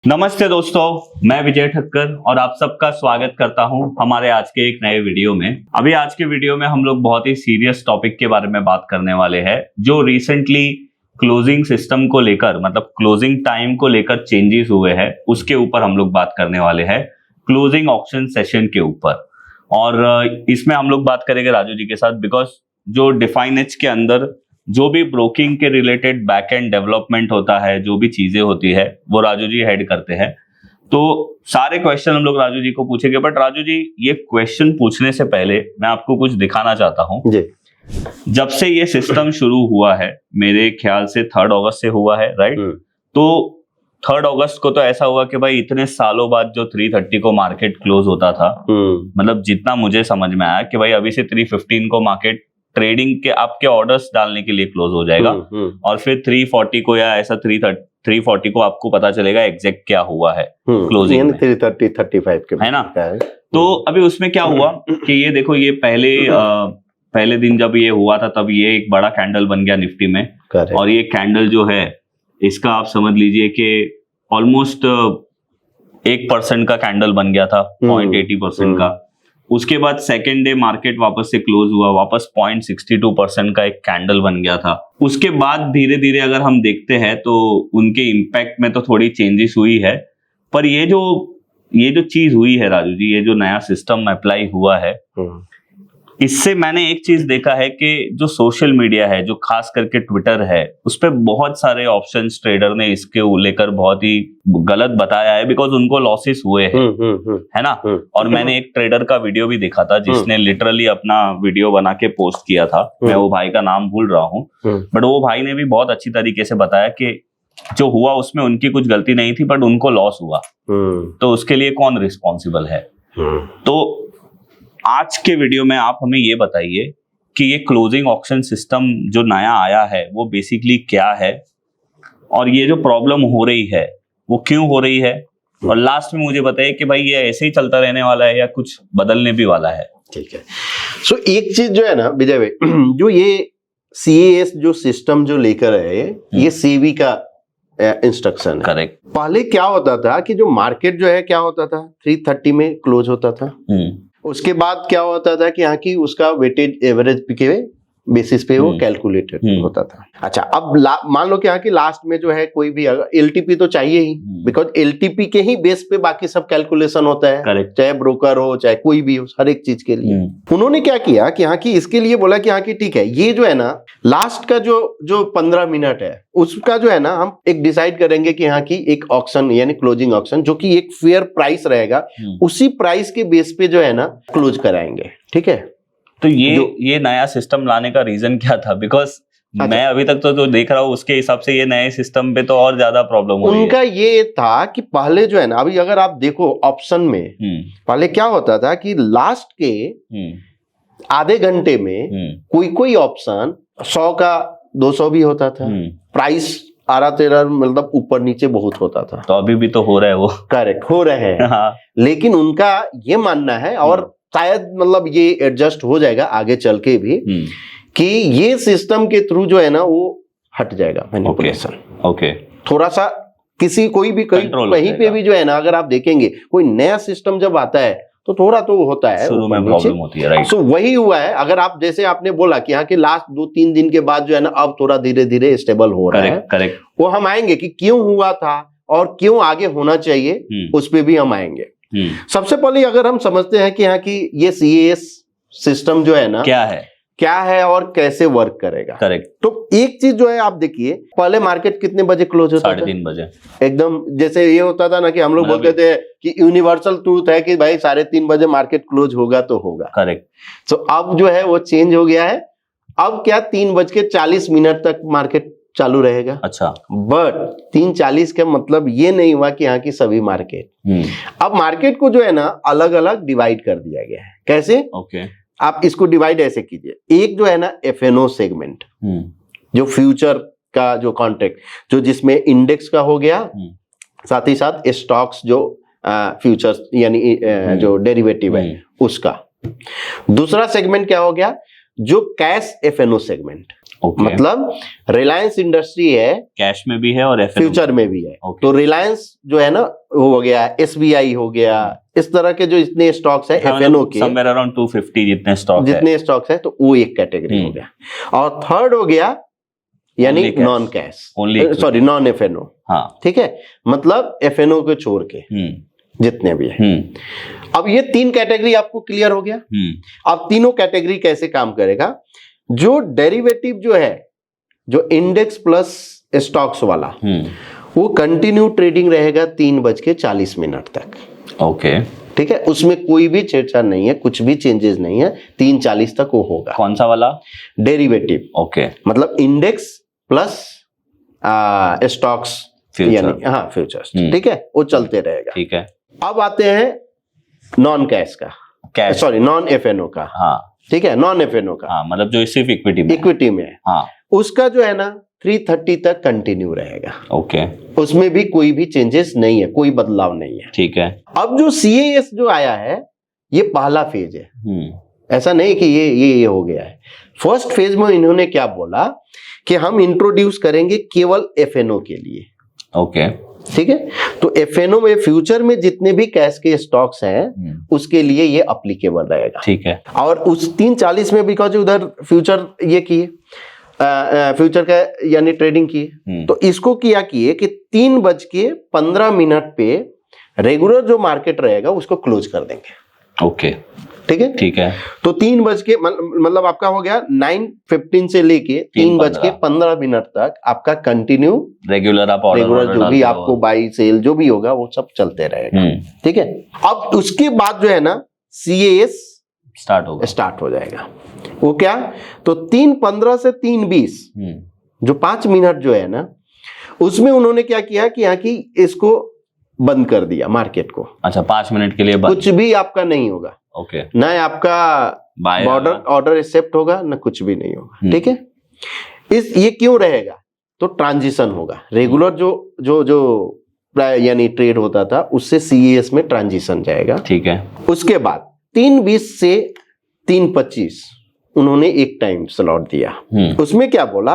नमस्ते दोस्तों, मैं विजय ठक्कर और आप सबका स्वागत करता हूं हमारे आज के एक नए वीडियो में। अभी आज के वीडियो में हम लोग बहुत ही सीरियस टॉपिक के बारे में बात करने वाले हैं, जो रिसेंटली क्लोजिंग सिस्टम को लेकर, मतलब क्लोजिंग टाइम को लेकर चेंजेस हुए हैं, उसके ऊपर हम लोग बात करने वाले हैं, क्लोजिंग ऑक्शन सेशन के ऊपर। और इसमें हम लोग बात करेंगे राजू जी के साथ, बिकॉज जो डिफाइनेज के अंदर जो भी ब्रोकिंग के रिलेटेड बैक एंड डेवलपमेंट होता है, जो भी चीजें होती है, वो राजू जी हेड करते हैं। तो सारे क्वेश्चन हम लोग राजू जी को पूछेंगे। बट राजू जी, ये क्वेश्चन पूछने से पहले मैं आपको कुछ दिखाना चाहता हूँ। जब से ये सिस्टम शुरू हुआ है, मेरे ख्याल से 3 अगस्त से हुआ है, राइट? तो 3 अगस्त को तो ऐसा हुआ कि भाई इतने सालों बाद जो 3:30 को मार्केट क्लोज होता था, मतलब जितना मुझे समझ में आया कि भाई अभी से 3:15 को मार्केट ट्रेडिंग के आपके ऑर्डर्स डालने के लिए क्लोज हो जाएगा, और फिर 3:40 को या ऐसा 3:40 को आपको पता चलेगा एग्जैक्ट क्या हुआ है क्लोजिंग में, 3:30-35 के, है ना? तो अभी उसमें क्या हुआ कि ये देखो, ये पहले दिन जब ये हुआ था तब ये एक बड़ा कैंडल बन गया निफ्टी में, और ये कैंडल जो है इसका आप समझ लीजिए कि ऑलमोस्ट 1% का कैंडल बन गया था, 0.80% का। उसके बाद सेकेंड डे मार्केट वापस से क्लोज हुआ, वापस 0.62% का एक कैंडल बन गया था। उसके बाद धीरे धीरे अगर हम देखते हैं तो उनके इम्पैक्ट में तो थोड़ी चेंजेस हुई है। पर ये जो चीज हुई है राजू जी, ये जो नया सिस्टम अप्लाई हुआ है, इससे मैंने एक चीज देखा है कि जो सोशल मीडिया है, जो खास करके ट्विटर है, उस पे बहुत सारे ऑप्शंस ट्रेडर ने इसके लेकर बहुत ही गलत बताया है, बिकॉज उनको लॉसेस हुए हैं, है ना? और मैंने एक ट्रेडर का वीडियो भी देखा था जिसने लिटरली अपना वीडियो बना के पोस्ट किया था। मैं वो भाई का नाम भूल रहा हूँ, बट वो भाई ने भी बहुत अच्छी तरीके से बताया कि जो हुआ उसमें उनकी कुछ गलती नहीं थी, बट उनको लॉस हुआ, तो उसके लिए कौन रिस्पॉन्सिबल है। तो आज के वीडियो में आप हमें ये बताइए कि ये क्लोजिंग ऑक्शन सिस्टम जो नया आया है वो बेसिकली क्या है, और ये जो प्रॉब्लम हो रही है वो क्यों हो रही है, और लास्ट में मुझे बताइए कि भाई ये ऐसे ही चलता रहने वाला है या कुछ बदलने भी वाला है। ठीक है। सो एक चीज जो है ना विजय भाई, जो ये CAS जो सिस्टम जो लेकर आए, ये सेबी का इंस्ट्रक्शन है। करेक्ट। पहले क्या होता था कि जो मार्केट जो है क्या होता था, 3:30 में क्लोज होता था। उसके बाद क्या होता था कि यहाँ की उसका वेटेज एवरेज के बेसिस पे वो कैलकुलेटेड होता था। अच्छा, अब मान लो कि यहाँ की लास्ट में जो है कोई भी LTP तो चाहिए ही, बिकॉज LTP के ही बेस पे बाकी सब कैलकुलेशन होता है। Correct. चाहे ब्रोकर हो चाहे कोई भी हो, हर एक चीज के लिए उन्होंने क्या किया कि यहाँ की इसके लिए बोला कि यहाँ की ठीक है, ये जो है ना लास्ट का जो 15 मिनट है उसका जो है ना हम एक डिसाइड करेंगे कि यहाँ की एक ऑक्शन यानी क्लोजिंग ऑक्शन, जो कि एक फेयर प्राइस रहेगा, उसी प्राइस के बेस पे जो है ना क्लोज कराएंगे। ठीक है। तो ये नया सिस्टम लाने का रीजन क्या था? बिकॉज मैं अभी तक तो जो देख रहा हूँ उसके हिसाब से ये नए सिस्टम पे तो और ज्यादा प्रॉब्लम हो रही है। उनका ये था कि पहले जो है ना, अभी अगर आप देखो ऑप्शन में पहले क्या होता था कि लास्ट के आधे घंटे में कोई ऑप्शन 100 का 200 भी होता था, प्राइस 13 मतलब ऊपर नीचे बहुत होता था। तो अभी भी तो हो रहा है वो। करेक्ट, हो रहे हैं। हाँ। लेकिन उनका ये मानना है, और शायद मतलब ये एडजस्ट हो जाएगा आगे चल के भी, कि ये सिस्टम के थ्रू जो है ना वो हट जाएगा मैनिपुलेशन। ओके। थोड़ा सा कोई भी कहीं पे भी जो है ना, अगर आप देखेंगे कोई नया सिस्टम जब आता है तो थोड़ा तो होता है, शुरू में प्रॉब्लम होती है, राइट? सो वही हुआ है। अगर आप जैसे आपने बोला कि यहाँ के लास्ट 2-3 दिन के बाद जो है ना अब थोड़ा धीरे धीरे स्टेबल हो रहा है। करेक्ट। वो हम आएंगे कि क्यों हुआ था और क्यों आगे होना चाहिए, उस पर भी हम आएंगे। सबसे पहले अगर हम समझते हैं कि यहाँ की ये CAS सिस्टम जो है ना क्या है और कैसे वर्क करेगा। करेक्ट। तो एक चीज जो है आप देखिए, पहले मार्केट कितने बजे क्लोज होता था? 3:30 बजे। एकदम जैसे ये होता था ना कि हम लोग बोलते थे कि यूनिवर्सल ट्रूथ है कि भाई 3:30 बजे मार्केट क्लोज होगा तो होगा। करेक्ट। तो अब जो है वो चेंज हो गया है। अब क्या 3:40 तक मार्केट चालू रहेगा। अच्छा। बट 3:40 का मतलब ये नहीं हुआ कि यहाँ की सभी मार्केट, अब मार्केट को जो है ना अलग अलग डिवाइड कर दिया गया है। कैसे? ओके। आप इसको डिवाइड ऐसे कीजिए, एक जो है ना FNO सेगमेंट, जो फ्यूचर का जो कॉन्ट्रैक्ट, जो जिसमें इंडेक्स का हो गया, साथ ही साथ स्टॉक्स जो फ्यूचर्स यानी जो डेरिवेटिव है उसका। दूसरा सेगमेंट क्या हो गया, जो कैश FNO सेगमेंट। मतलब रिलायंस इंडस्ट्री है, कैश में भी है और फ्यूचर में भी है। तो रिलायंस जो है ना हो गया, SBI हो गया, इस तरह के जो इतने स्टॉक्स है FNO के समवेयर अराउंड 250 जितने स्टॉक्स है, तो वो एक कैटेगरी हो गया। और थर्ड हो गया यानी non cash, sorry non FNO। हाँ ठीक है, मतलब FNO को छोड़ के जितने भी है। अब ये 3 कैटेगरी आपको क्लियर हो गया। अब तीनों कैटेगरी कैसे काम करेगा? जो डेरिवेटिव जो है, जो इंडेक्स प्लस स्टॉक्स वाला, वो कंटिन्यू ट्रेडिंग रहेगा 3:40 तक। ओके ठीक है, उसमें कोई भी छेड़छाड़ नहीं है, कुछ भी चेंजेस नहीं है, 3:40 तक वो होगा। कौन सा वाला? डेरिवेटिव। ओके, मतलब इंडेक्स प्लस स्टॉक्स यानी हाँ फ्यूचर्स। ठीक है, वो चलते रहेगा। ठीक है। अब आते हैं नॉन कैश का, सॉरी नॉन FNO का। हाँ ठीक है, नॉन FNO का। हाँ, मतलब जो सिर्फ इक्विटी में है। हाँ, उसका जो है ना 3:30 तक कंटिन्यू रहेगा। ओके, उसमें भी कोई भी चेंजेस नहीं है, कोई बदलाव नहीं है। ठीक है। अब जो CAS जो आया है, ये पहला फेज है। ऐसा नहीं कि ये हो गया है। फर्स्ट फेज में इन्होंने क्या बोला कि हम इंट्रोड्यूस करेंगे केवल FNO के लिए। ओके, ठीक है, तो FNO में फ्यूचर में जितने भी कैश के स्टॉक्स हैं उसके लिए ये अप्लीकेबल रहेगा। ठीक है, और उस 3:40 में बिकॉज उधर फ्यूचर ये किए, फ्यूचर का यानी ट्रेडिंग किए, तो इसको किया किए कि 3:15 पे रेगुलर जो मार्केट रहेगा उसको क्लोज कर देंगे। ओके, ठीक है, तो 3 बज के मतलब आपका हो गया 9:15 से लेके 3:15 तक आपका कंटिन्यू रेगुलर जो भी आपको बाई सेल जो भी होगा वो सब चलते रहेगा। ठीक है, अब उसके बाद जो है ना CAS स्टार्ट हो जाएगा। वो क्या? तो 3:15 से 3:20 जो 5 मिनट जो है ना, उसमें उन्होंने क्या किया कि यहाँ की इसको बंद कर दिया मार्केट को। अच्छा, 5 मिनट के लिए कुछ भी आपका नहीं होगा। ओके, ना आपका ऑर्डर एक्सेप्ट होगा, ना कुछ भी नहीं होगा। ठीक है, ये क्यों रहेगा? तो ट्रांजिशन होगा, रेगुलर जो यानी ट्रेड होता था उससे CAS में ट्रांजिशन जाएगा। ठीक है, उसके बाद 3:20 से 3:25 उन्होंने एक टाइम स्लॉट दिया। उसमें क्या बोला?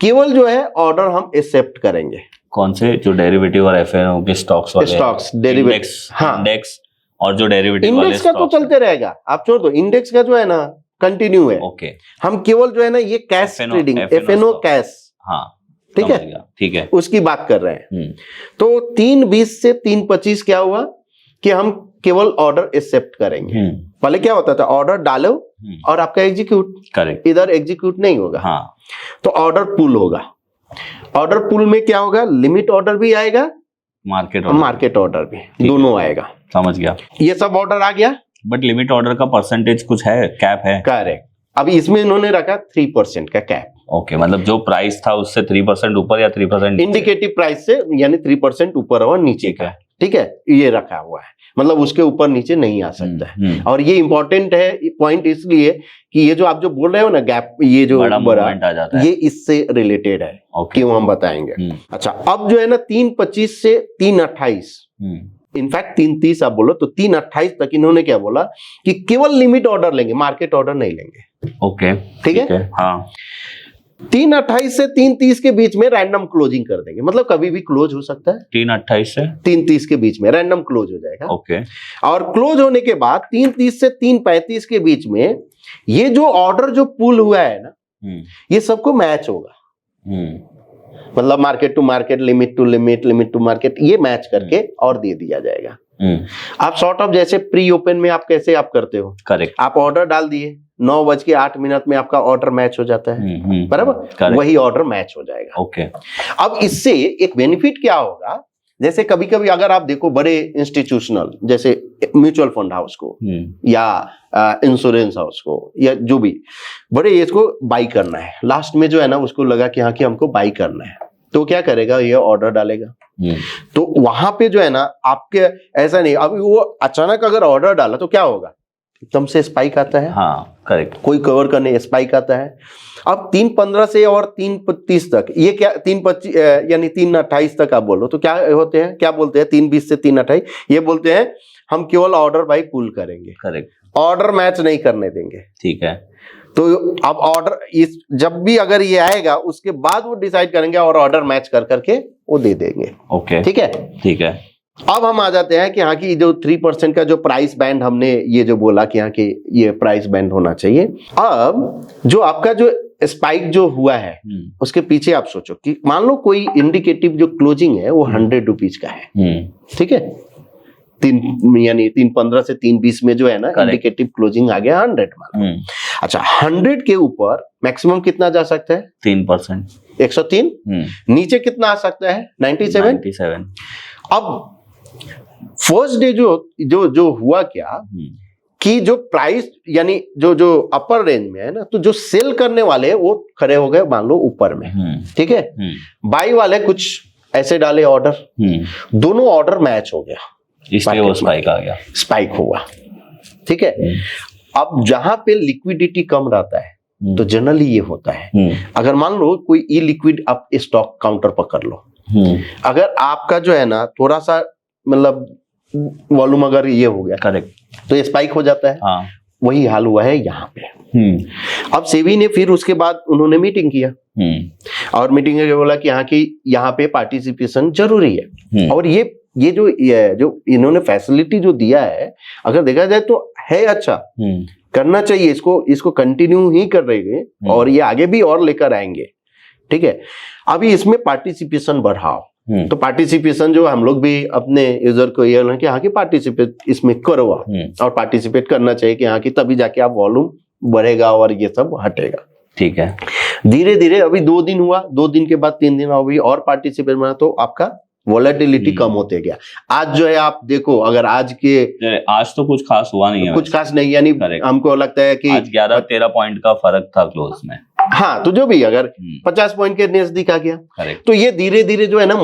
केवल जो है ऑर्डर हम एक्सेप्ट करेंगे। कौन से? जो डेरिवेटिव और FNO के स्टॉक्स डेरिवेटिव, हाँ, इंडेक्स और जो डेरिवेटिव इंडेक्स का तो चलते रहेगा, आप छोड़ दो। इंडेक्स का जो है ना कंटिन्यू है। ओके, हम केवल जो है ना ये कैश ट्रेडिंग FNO कैश, हाँ ठीक है, ठीक है, उसकी बात कर रहे हैं। तो 3:20 से 3:25 क्या हुआ कि हम केवल ऑर्डर एक्सेप्ट करेंगे। पहले क्या होता था? ऑर्डर डालो और आपका एग्जीक्यूट, करेक्ट, इधर एग्जीक्यूट नहीं होगा। हाँ, तो ऑर्डर पुल होगा। ऑर्डर पुल में क्या होगा? लिमिट ऑर्डर भी आएगा, मार्केट ऑर्डर भी, दोनों आएगा। समझ गया, ये सब ऑर्डर आ गया। बट लिमिट ऑर्डर का परसेंटेज कुछ है, कैप है? करेक्ट, अभी इसमें इन्होंने रखा 3% का कैप। ओके, मतलब जो प्राइस था उससे 3% ऊपर या 3% इंडिकेटिव प्राइस से, यानी 3% ऊपर और नीचे का। ठीक है, ये रखा हुआ है, मतलब उसके ऊपर नीचे नहीं आ सकता है। और ये इंपॉर्टेंट है पॉइंट इसलिए कि ये जो आप जो बोल रहे हो ना गैप, ये जो बड़ा आ जाता है, ये इससे रिलेटेड है। क्यों, हम बताएंगे। अच्छा, अब जो है ना 3:25 से 3:28, इनफैक्ट 3:30 आप बोलो तो 3:28 तक इन्होंने क्या बोला कि केवल लिमिट ऑर्डर लेंगे, मार्केट ऑर्डर नहीं लेंगे। ओके, ठीक है, हाँ। 3:28 से 3:30 के बीच में रैंडम क्लोजिंग कर देंगे, मतलब कभी भी क्लोज हो सकता है। 3:28 से 3:30 के बीच में रैंडम क्लोज हो जाएगा। ओके, और क्लोज होने के बाद 3:30 से 3:35 के बीच में ये जो ऑर्डर जो पुल हुआ है ना, ये सबको मैच होगा। मतलब market to market, limit to limit, limit to market, ये मैच करके और दे दिया जाएगा। आप सॉर्ट ऑफ जैसे प्री ओपन में आप कैसे आप करते हो, करेक्ट, आप ऑर्डर डाल दिए, 9:08 में आपका ऑर्डर मैच हो जाता है, बराबर, वही ऑर्डर मैच हो जाएगा। ओके, अब इससे एक बेनिफिट क्या होगा? जैसे कभी कभी अगर आप देखो बड़े इंस्टीट्यूशनल जैसे म्यूचुअल फंड हाउस को या इंश्योरेंस हाउस को या जो भी बड़े, इसको बाई करना है, लास्ट में जो है ना उसको लगा कि हाँ कि हमको बाई करना है, तो क्या करेगा? ये ऑर्डर डालेगा। तो वहां पे जो है ना आपके ऐसा नहीं, अब वो अचानक अगर ऑर्डर डाला तो क्या होगा? एकदम से स्पाइक आता है। हाँ, करेक्ट, कोई कवर करने स्पाइक आता है। अब 3:15 से और 3:30 तक, ये क्या 3:25 यानी 3:28 तक आप बोलो तो क्या होते हैं, क्या बोलते हैं? 3:20 से 3:28 ये बोलते हैं हम केवल ऑर्डर बाई पुल करेंगे। करेक्ट, ऑर्डर मैच नहीं करने देंगे। ठीक है, तो अब ऑर्डर इस जब भी अगर ये आएगा उसके बाद वो डिसाइड करेंगे और ऑर्डर मैच कर करके वो दे देंगे। ओके, ठीक है, ठीक है। अब हम आ जाते हैं कि यहाँ की जो 3% का जो प्राइस बैंड हमने ये जो बोला कि यहाँ की ये प्राइस बैंड होना चाहिए। अब जो आपका जो स्पाइक जो हुआ है उसके पीछे आप सोचो कि मान लो कोई इंडिकेटिव जो क्लोजिंग है वो 100 रुपीज का है, ठीक है, 3:15 से 3:20 में जो है ना इंडिकेटिव क्लोजिंग आ गया 100 मान। अच्छा, 100 के ऊपर मैक्सिमम कितना जा सकता है? 3%, 103। नीचे कितना आ सकता है? 97। अब फर्स्ट डे जो हुआ क्या कि जो प्राइस यानी जो अपर रेंज में है ना, तो जो सेल करने वाले वो खड़े हो गए मान लो ऊपर में, ठीक है, बाई वाले कुछ ऐसे डाले ऑर्डर, दोनों ऑर्डर मैच हो गया, इसलिए वो स्पाइक आ गया, स्पाइक हुआ, ठीक है। अब जहां पे लिक्विडिटी कम रहता है तो जनरली ये होता है, अगर मान लो कोई ई लिक्विड आप स्टॉक काउंटर पर कर लो, अगर आपका जो है ना थोड़ा सा मतलब वॉल्यूम अगर ये हो गया, करेक्ट, तो ये स्पाइक हो जाता है। हाँ। वही हाल हुआ है यहाँ पे। अब सेबी ने फिर उसके बाद उन्होंने मीटिंग किया और मीटिंग में बोला कि यहाँ पे पार्टिसिपेशन जरूरी है, और ये जो इन्होंने फैसिलिटी जो दिया है अगर देखा जाए तो है अच्छा, करना चाहिए, इसको कंटिन्यू ही कर रहेंगे और ये आगे भी और लेकर आएंगे, ठीक है। अभी इसमें पार्टिसिपेशन बढ़ाओ, तो पार्टिसिपेशन जो हम लोग भी अपने यूजर को ये कि यहाँ की पार्टिसिपेट इसमें करो और पार्टिसिपेट करना चाहिए कि यहाँ की, तभी जाके आप वॉल्यूम बढ़ेगा और ये सब हटेगा, ठीक है। धीरे धीरे अभी 2 दिन हुआ, 2 दिन के बाद 3 दिन अभी और पार्टिसिपेट बना, तो आपका वॉलेटिलिटी कम होते गया। आज जो है आप देखो, अगर आज तो कुछ खास हुआ नहीं है, कुछ खास नहीं, यानी हमको लगता है कि आज 11-13 पॉइंट का फर्क था क्लोज में। हाँ, तो जो भी अगर 50 पॉइंट के नजदीक आ गया, तो ये धीरे धीरे जो है ना,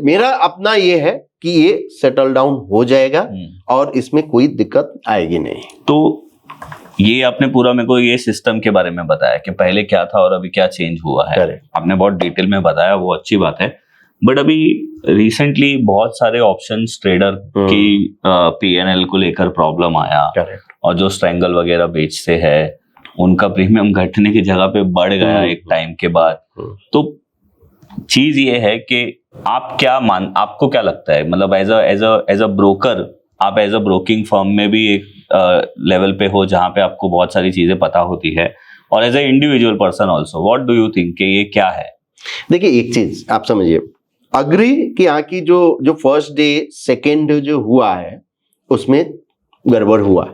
मेरा अपना ये है कि ये सेटल डाउन हो जाएगा और इसमें कोई दिक्कत आएगी नहीं। तो ये आपने पूरा मेरे को ये सिस्टम के बारे में बताया कि पहले क्या था और अभी क्या चेंज हुआ है, आपने बहुत डिटेल में बताया, वो अच्छी बात है। बट अभी रिसेंटली बहुत सारे ऑप्शंस ट्रेडर की पीएनएल को लेकर प्रॉब्लम आया, और जो स्ट्रैंगल वगैरह बेचते हैं उनका प्रीमियम घटने की जगह पे बढ़ गया एक टाइम के बाद। तो चीज ये है कि आपको क्या लगता है, मतलब एज अ ब्रोकर, आप एज अ ब्रोकिंग फर्म में भी एक लेवल पे हो जहां पे आपको बहुत सारी चीजें पता होती है, और as a individual person also, what do you think कि ये क्या है? देखिए, एक चीज आप समझिए, अग्री कि यहाँ की जो फर्स्ट डे सेकेंड डे जो हुआ है उसमें गड़बड़ हुआ,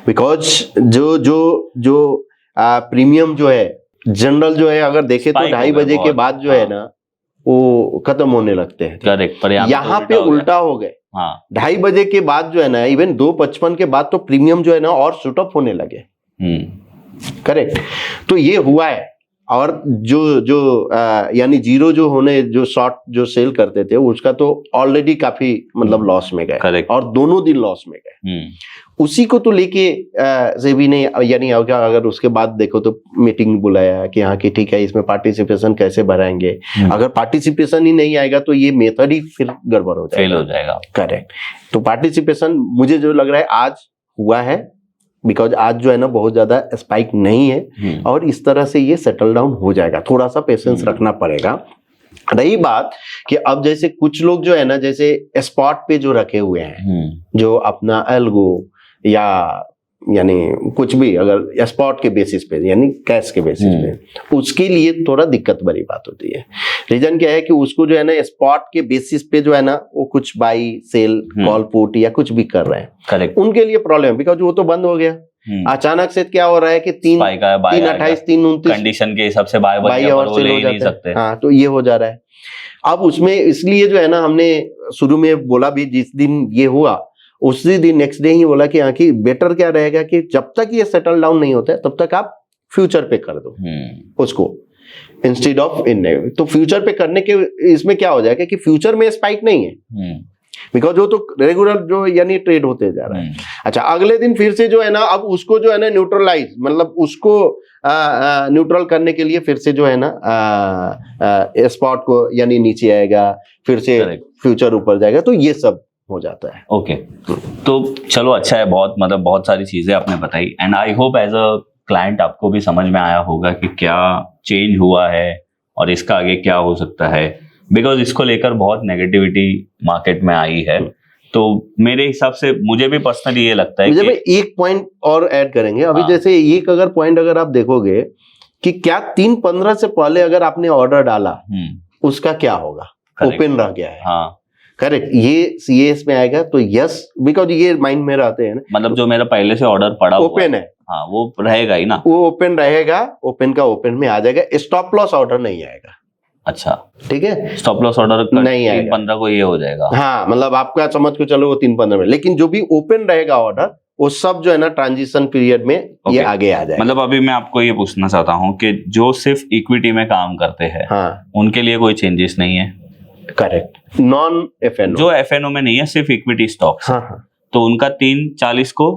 बिकॉज जो प्रीमियम जो है जनरल जो है अगर देखे तो 2:30 बजे के बाद जो है ना वो खत्म होने लगते हैं। करेक्ट, पर यहाँ पे उल्टा हो गए। 2:30 बजे के बाद जो है ना, इवन 2:55 के बाद तो प्रीमियम जो है ना और शूट अप होने लगे। करेक्ट, तो ये हुआ है। और जो यानी जीरो जो होने जो शॉर्ट जो सेल करते थे उसका तो ऑलरेडी काफी मतलब लॉस में गए, और दोनों दिन लॉस में गए। उसी को तो लेके सेबी ने, यानी अगर उसके बाद देखो तो मीटिंग बुलाया कि हाँ कि ठीक है, इसमें पार्टिसिपेशन कैसे बढ़ाएंगे। अगर पार्टिसिपेशन ही नहीं आएगा तो ये मेथड ही फिर गड़बड़ हो जाएगा, फेल हो जाएगा। करेक्ट, तो पार्टिसिपेशन मुझे जो लग रहा है आज हुआ है, बिकॉज आज जो है ना बहुत ज्यादा स्पाइक नहीं है, और इस तरह से ये सेटल डाउन हो जाएगा। थोड़ा सा पेशेंस रखना पड़ेगा। रही बात कि अब जैसे कुछ लोग जो है ना, जैसे स्पॉट पे जो रखे हुए हैं, जो अपना एल्गो या यानी कुछ भी अगर स्पॉट के बेसिस पे यानी कैश के बेसिस पे, उसके लिए थोड़ा दिक्कत बड़ी बात होती है। रीजन क्या है कि उसको जो है ना स्पॉट के बेसिस पे जो है ना वो कुछ बाई सेल कॉल पुट या कुछ भी कर रहे हैं, करेक्ट, उनके लिए प्रॉब्लम है, बिकॉज वो तो बंद हो गया। अचानक से क्या हो रहा है कि 3:28 3:29 कंडीशन के हिसाब से बाय और सेल हो जाता है। हाँ, तो ये हो जा रहा है। अब उसमें इसलिए जो है ना हमने शुरू में बोला भी, जिस दिन ये हुआ उसी दिन नेक्स्ट डे ही बोला कि यहाँ की बेटर क्या रहेगा कि जब तक ये सेटल डाउन नहीं होता है तब तक आप फ्यूचर पे कर दो उसको इंस्टेड ऑफ इन। तो फ्यूचर पे करने के इसमें क्या हो जाएगा कि फ्यूचर में स्पाइक नहीं है, बिकॉज वो तो रेगुलर जो यानी ट्रेड होते जा रहा है। अच्छा, अगले दिन फिर से जो है ना, अब उसको जो है ना न्यूट्रलाइज, मतलब उसको न्यूट्रल करने के लिए फिर से जो है ना स्पॉट को यानी नीचे आएगा, फिर से फ्यूचर ऊपर जाएगा, तो ये सब हो जाता है। ओके, तो चलो अच्छा है, बहुत सारी चीजें आपने बताई, and I hope as a client आपको भी समझ में आया होगा कि क्या चेंज हुआ है और इसका आगे क्या हो सकता है, बिकॉज इसको लेकर बहुत नेगेटिविटी मार्केट में आई है। तो मेरे हिसाब से मुझे भी पर्सनली ये लगता है कि एक पॉइंट और ऐड करेंगे अभी। हाँ। जैसे एक अगर पॉइंट अगर आप देखोगे कि क्या 3/15 से पहले अगर आपने ऑर्डर डाला उसका क्या होगा, ओपन रह गया है। हाँ करेक्ट, ये सीएस में आएगा तो यस, बिकॉज ये माइंड में रहते हैं ना, मतलब जो मेरा पहले से ऑर्डर पड़ा ओपन है, हाँ वो रहेगा ही ना, वो ओपन रहेगा, ओपन का ओपन में आ जाएगा, स्टॉप लॉस ऑर्डर नहीं आएगा। अच्छा ठीक है, स्टॉप लॉस ऑर्डर नहीं आएगा, 3/15 को ये हो जाएगा। हाँ मतलब आपका समझ के चलो वो 3/15 में, लेकिन जो भी ओपन रहेगा ऑर्डर वो सब जो है ना ट्रांजिशन पीरियड में ये आगे आ जाएगा। मतलब अभी मैं आपको ये पूछना चाहता हूँ कि जो सिर्फ इक्विटी में काम करते हैं, हाँ, उनके लिए कोई चेंजेस नहीं है। करेक्ट, नॉन एफएनओ, जो एफएनओ में नहीं है, सिर्फ इक्विटी स्टॉक, हाँ हाँ, तो उनका 3:40 को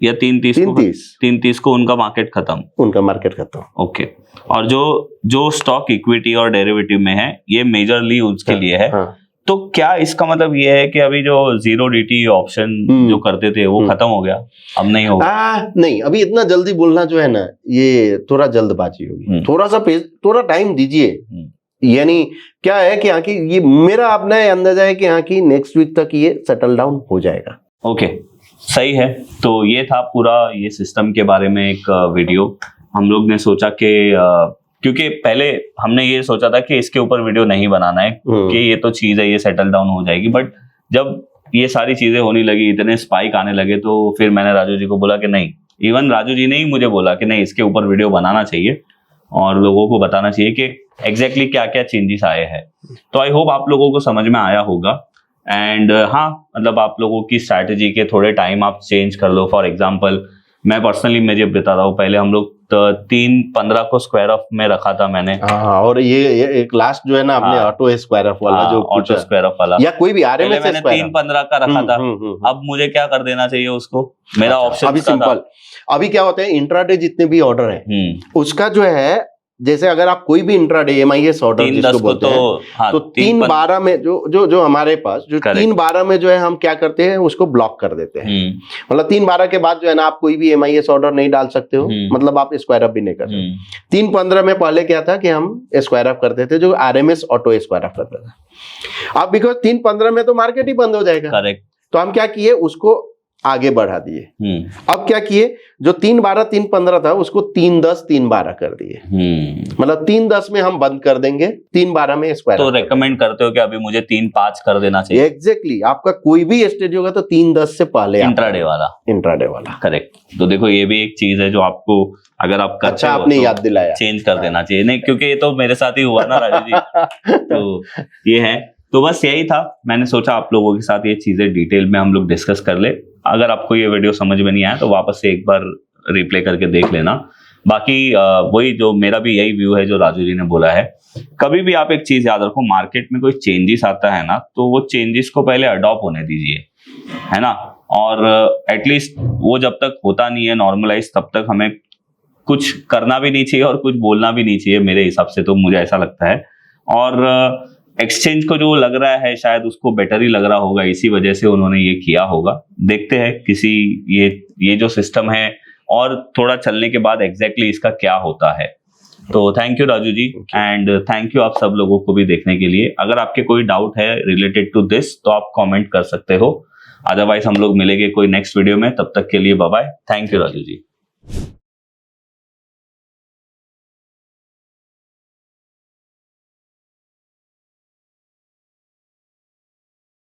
या 3:30 को उनका मार्केट खत्म, उनका मार्केट खत्म। ओके, और जो स्टॉक इक्विटी और डेरिवेटिव में है ये मेजरली उसके लिए है। हाँ। तो क्या इसका मतलब ये है कि अभी जो 0DT ऑप्शन जो करते थे वो खत्म हो गया, अब नहीं होगा? नहीं, अभी इतना जल्दी बोलना जो है ना ये थोड़ा जल्दबाजी होगी, थोड़ा टाइम दीजिए। यानी क्या है कि यहाँ की ये मेरा अपना अंदाजा है कि यहाँ की नेक्स्ट वीक तक ये सेटल डाउन हो जाएगा। ओके, सही है। तो ये था पूरा ये सिस्टम के बारे में एक वीडियो। हम लोग ने सोचा कि क्योंकि पहले हमने ये सोचा था कि इसके ऊपर वीडियो नहीं बनाना है कि ये तो चीज है, ये सेटल डाउन हो जाएगी, बट जब ये सारी चीजें होने लगी, इतने स्पाइक आने लगे, तो फिर मैंने राजू जी को बोला कि नहीं, इवन राजू जी ने ही मुझे बोला कि नहीं इसके ऊपर वीडियो बनाना चाहिए और लोगों को बताना चाहिए कि एग्जैक्टली क्या क्या चेंजेस आए हैं। तो आई होप आप लोगों को समझ में आया होगा। एंड हाँ, मतलब आप लोगों की स्ट्रैटेजी के थोड़े टाइम आप चेंज कर लो। फॉर एग्जांपल मैं पर्सनली मुझे बता रहा हूँ, पहले हम लोग 3:15 को स्क्वायर ऑफ में रखा था मैंने। हाँ, और ये एक लास्ट जो है ना आपने ऑटो स्क्वायर ऑफ वाला जो ऑटो स्क्वायर ऑफ वाला या कोई भी आरएमएस मैंने 3:15 का रखा था। अब मुझे क्या कर देना चाहिए उसको? मेरा ऑप्शन अभी सिंपल, अभी क्या होता है इंट्राडे जितने भी ऑर्डर है उसका जो है, जैसे अगर आप कोई भी इंट्राडे एमआईएस ऑर्डर जिसको बोलते हैं तो 3:12 में जो हमारे पास जो 3:12 में जो है हम क्या करते हैं उसको ब्लॉक कर देते हैं। मतलब 3:12 के बाद जो है ना आप कोई भी एमआईएस ऑर्डर नहीं डाल सकते हो, मतलब आप स्क्वायर अप भी नहीं कर सकते। 3:15 में पहले क्या था कि हम स्क्वायर अप करते थे, जो आरएमएस ऑटो स्क्वायर अप करता था। अब बिकॉज 3:15 में तो मार्केट ही बंद हो जाएगा, करेक्ट, तो हम क्या किए उसको आगे बढ़ा दिए। अब क्या किए, जो 3:12 3:15 था उसको 3:10 3:12 कर दिए। मतलब 3:10 में हम बंद कर देंगे, 3:12 में स्क्वायर। तो रेकमेंड करते हो कि अभी मुझे 3:05 कर देना चाहिए? एग्जैक्टली, आपका कोई भी स्टेज होगा तो 3:10 से पहले इंट्राडे वाला, करेक्ट। तो देखो ये भी एक चीज है जो आपको अगर आप करते अच्छा आपने याद दिलाया, चेंज कर देना चाहिए। नहीं, क्योंकि ये तो मेरे साथ ही हुआ ना राजू जी। तो ये है, तो बस यही था। मैंने सोचा आप लोगों के साथ ये चीजें डिटेल में हम लोग डिस्कस कर ले। अगर आपको ये वीडियो समझ में नहीं आया तो वापस से एक बार रिप्ले करके देख लेना। बाकी वही जो मेरा भी यही व्यू है जो राजू जी ने बोला है। कभी भी आप एक चीज याद रखो, मार्केट में कोई चेंजेस आता है ना तो वो चेंजेस को पहले अडॉप्ट होने दीजिए, है ना। और एटलीस्ट वो जब तक होता नहीं है नॉर्मलाइज, तब तक हमें कुछ करना भी नहीं चाहिए और कुछ बोलना भी नहीं चाहिए, मेरे हिसाब से तो मुझे ऐसा लगता है। और एक्सचेंज को जो लग रहा है शायद उसको बेटर ही लग रहा होगा, इसी वजह से उन्होंने ये किया होगा। देखते हैं किसी ये जो सिस्टम है और थोड़ा चलने के बाद एग्जैक्टली इसका क्या होता है। तो thank you Raju ji, and thank you आप सब लोगों को भी देखने के लिए। अगर आपके कोई डाउट है रिलेटेड टू दिस तो आप कमेंट कर सकते हो, अदरवाइज हम लोग मिलेंगे कोई नेक्स्ट वीडियो में। तब तक के लिए bye bye, thank you Raju ji.